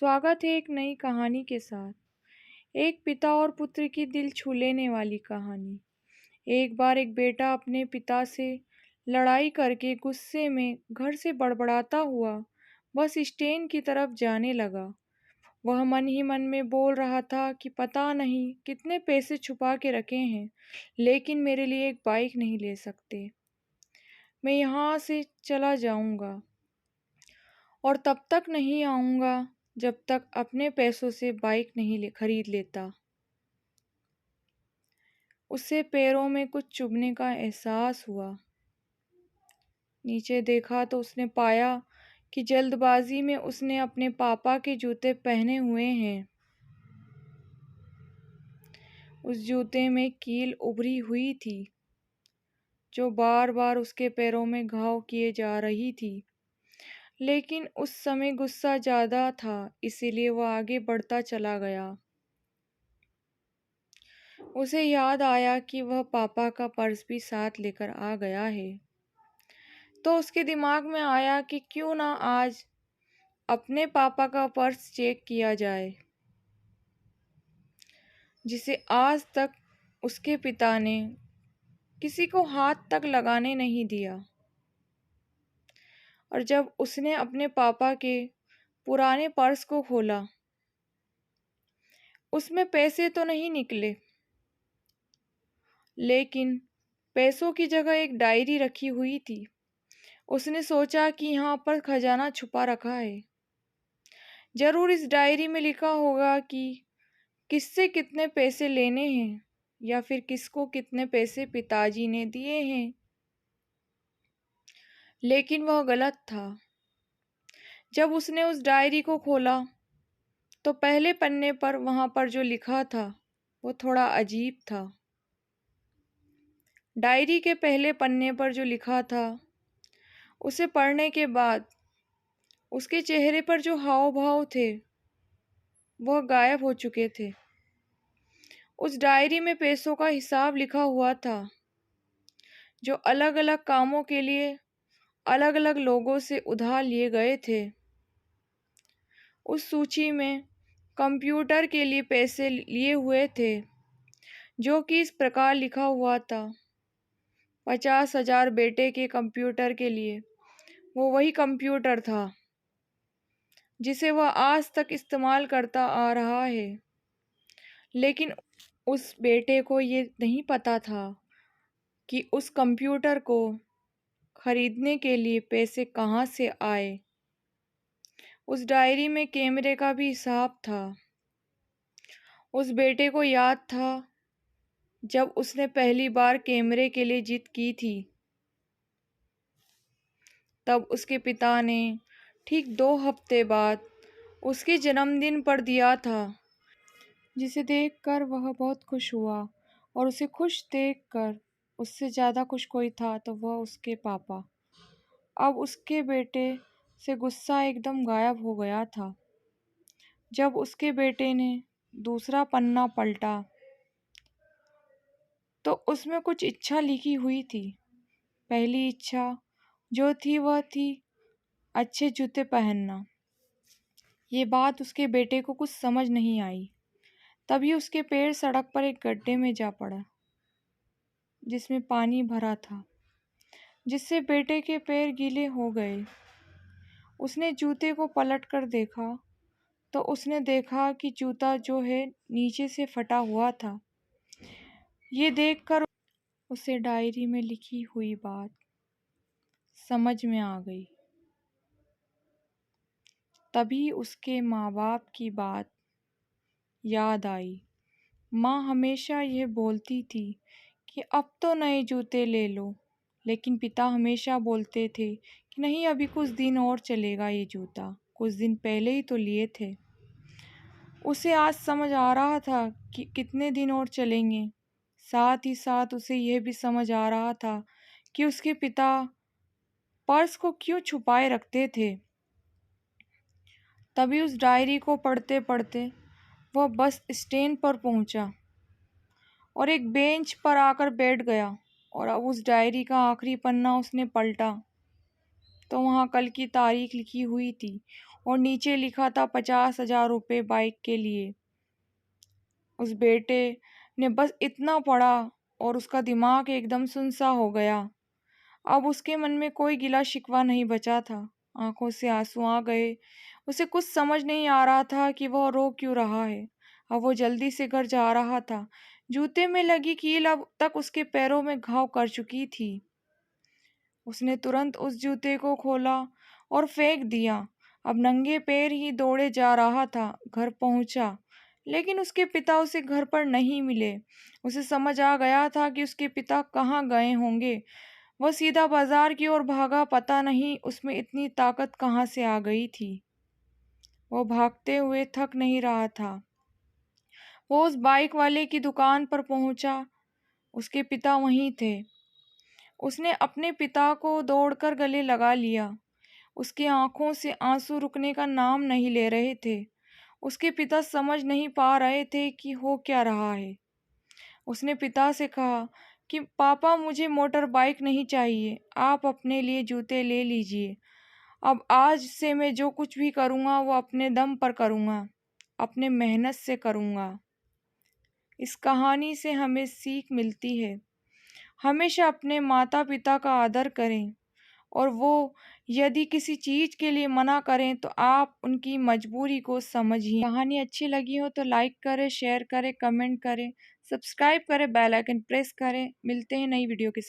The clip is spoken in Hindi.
स्वागत है एक नई कहानी के साथ। एक पिता और पुत्र की दिल छू लेने वाली कहानी। एक बार एक बेटा अपने पिता से लड़ाई करके गुस्से में घर से बड़बड़ाता हुआ बस स्टैंड की तरफ जाने लगा। वह मन ही मन में बोल रहा था कि पता नहीं कितने पैसे छुपा के रखे हैं, लेकिन मेरे लिए एक बाइक नहीं ले सकते। मैं यहाँ से चला जाऊँगा और तब तक नहीं आऊँगा जब तक अपने पैसों से बाइक नहीं खरीद लेता। उसे पैरों में कुछ चुभने का एहसास हुआ। नीचे देखा तो उसने पाया कि जल्दबाजी में उसने अपने पापा के जूते पहने हुए हैं। उस जूते में कील उभरी हुई थी जो बार बार उसके पैरों में घाव किए जा रही थी। लेकिन उस समय गुस्सा ज़्यादा था, इसीलिए वह आगे बढ़ता चला गया। उसे याद आया कि वह पापा का पर्स भी साथ लेकर आ गया है। तो उसके दिमाग में आया कि क्यों ना आज अपने पापा का पर्स चेक किया जाए, जिसे आज तक उसके पिता ने किसी को हाथ तक लगाने नहीं दिया। और जब उसने अपने पापा के पुराने पर्स को खोला, उसमें पैसे तो नहीं निकले, लेकिन पैसों की जगह एक डायरी रखी हुई थी। उसने सोचा कि यहाँ पर खजाना छुपा रखा है। जरूर इस डायरी में लिखा होगा कि किससे कितने पैसे लेने हैं या फिर किसको कितने पैसे पिताजी ने दिए हैं। लेकिन वह गलत था। जब उसने उस डायरी को खोला तो पहले पन्ने पर वहाँ पर जो लिखा था वो थोड़ा अजीब था। डायरी के पहले पन्ने पर जो लिखा था, उसे पढ़ने के बाद उसके चेहरे पर जो हाव भाव थे वह गायब हो चुके थे। उस डायरी में पैसों का हिसाब लिखा हुआ था जो अलग अलग कामों के लिए अलग अलग लोगों से उधार लिए गए थे। उस सूची में कंप्यूटर के लिए पैसे लिए हुए थे, जो कि इस प्रकार लिखा हुआ था, 50,000 बेटे के कंप्यूटर के लिए। वो वही कंप्यूटर था जिसे वह आज तक इस्तेमाल करता आ रहा है। लेकिन उस बेटे को ये नहीं पता था कि उस कंप्यूटर को खरीदने के लिए पैसे कहाँ से आए। उस डायरी में कैमरे का भी हिसाब था। उस बेटे को याद था जब उसने पहली बार कैमरे के लिए जिद की थी, तब उसके पिता ने ठीक 2 हफ्ते बाद उसके जन्मदिन पर दिया था, जिसे देखकर वह बहुत खुश हुआ। और उसे खुश देखकर उससे ज़्यादा खुश कोई था तो वह उसके पापा। अब उसके बेटे से गुस्सा एकदम गायब हो गया था। जब उसके बेटे ने दूसरा पन्ना पलटा तो उसमें कुछ इच्छा लिखी हुई थी। पहली इच्छा जो थी वह थी अच्छे जूते पहनना। ये बात उसके बेटे को कुछ समझ नहीं आई। तभी उसके पैर सड़क पर एक गड्ढे में जा पड़ा जिसमें पानी भरा था, जिससे बेटे के पैर गीले हो गए। उसने जूते को पलट कर देखा तो उसने देखा कि जूता जो है नीचे से फटा हुआ था। ये देखकर उसे डायरी में लिखी हुई बात समझ में आ गई। तभी उसके माँ बाप की बात याद आई। माँ हमेशा यह बोलती थी कि अब तो नए जूते ले लो, लेकिन पिता हमेशा बोलते थे कि नहीं, अभी कुछ दिन और चलेगा ये जूता, कुछ दिन पहले ही तो लिए थे। उसे आज समझ आ रहा था कि कितने दिन और चलेंगे। साथ ही साथ उसे यह भी समझ आ रहा था कि उसके पिता पर्स को क्यों छुपाए रखते थे। तभी उस डायरी को पढ़ते पढ़ते वह बस स्टैंड पर पहुंचा और एक बेंच पर आकर बैठ गया। और अब उस डायरी का आखिरी पन्ना उसने पलटा तो वहाँ कल की तारीख लिखी हुई थी और नीचे लिखा था 50,000 रुपये बाइक के लिए। उस बेटे ने बस इतना पढ़ा और उसका दिमाग एकदम सुनसा हो गया। अब उसके मन में कोई गिला शिकवा नहीं बचा था। आंखों से आंसू आ गए। उसे कुछ समझ नहीं आ रहा था कि वह रो क्यों रहा है। अब वो जल्दी से घर जा रहा था। जूते में लगी कील अब तक उसके पैरों में घाव कर चुकी थी। उसने तुरंत उस जूते को खोला और फेंक दिया। अब नंगे पैर ही दौड़े जा रहा था। घर पहुंचा, लेकिन उसके पिता उसे घर पर नहीं मिले। उसे समझ आ गया था कि उसके पिता कहाँ गए होंगे। वह सीधा बाजार की ओर भागा। पता नहीं उसमें इतनी ताकत कहाँ से आ गई थी। वो भागते हुए थक नहीं रहा था। वो उस बाइक वाले की दुकान पर पहुंचा। उसके पिता वहीं थे। उसने अपने पिता को दौड़कर गले लगा लिया। उसकी आंखों से आंसू रुकने का नाम नहीं ले रहे थे। उसके पिता समझ नहीं पा रहे थे कि हो क्या रहा है। उसने पिता से कहा कि पापा, मुझे मोटर बाइक नहीं चाहिए, आप अपने लिए जूते ले लीजिए। अब आज से मैं जो कुछ भी करूँगा वो अपने दम पर करूँगा, अपने मेहनत से करूँगा। इस कहानी से हमें सीख मिलती है, हमेशा अपने माता पिता का आदर करें, और वो यदि किसी चीज़ के लिए मना करें तो आप उनकी मजबूरी को समझिए। कहानी अच्छी लगी हो तो लाइक करें, शेयर करें, कमेंट करें, सब्सक्राइब करें, बेल आइकन प्रेस करें। मिलते हैं नई वीडियो के साथ।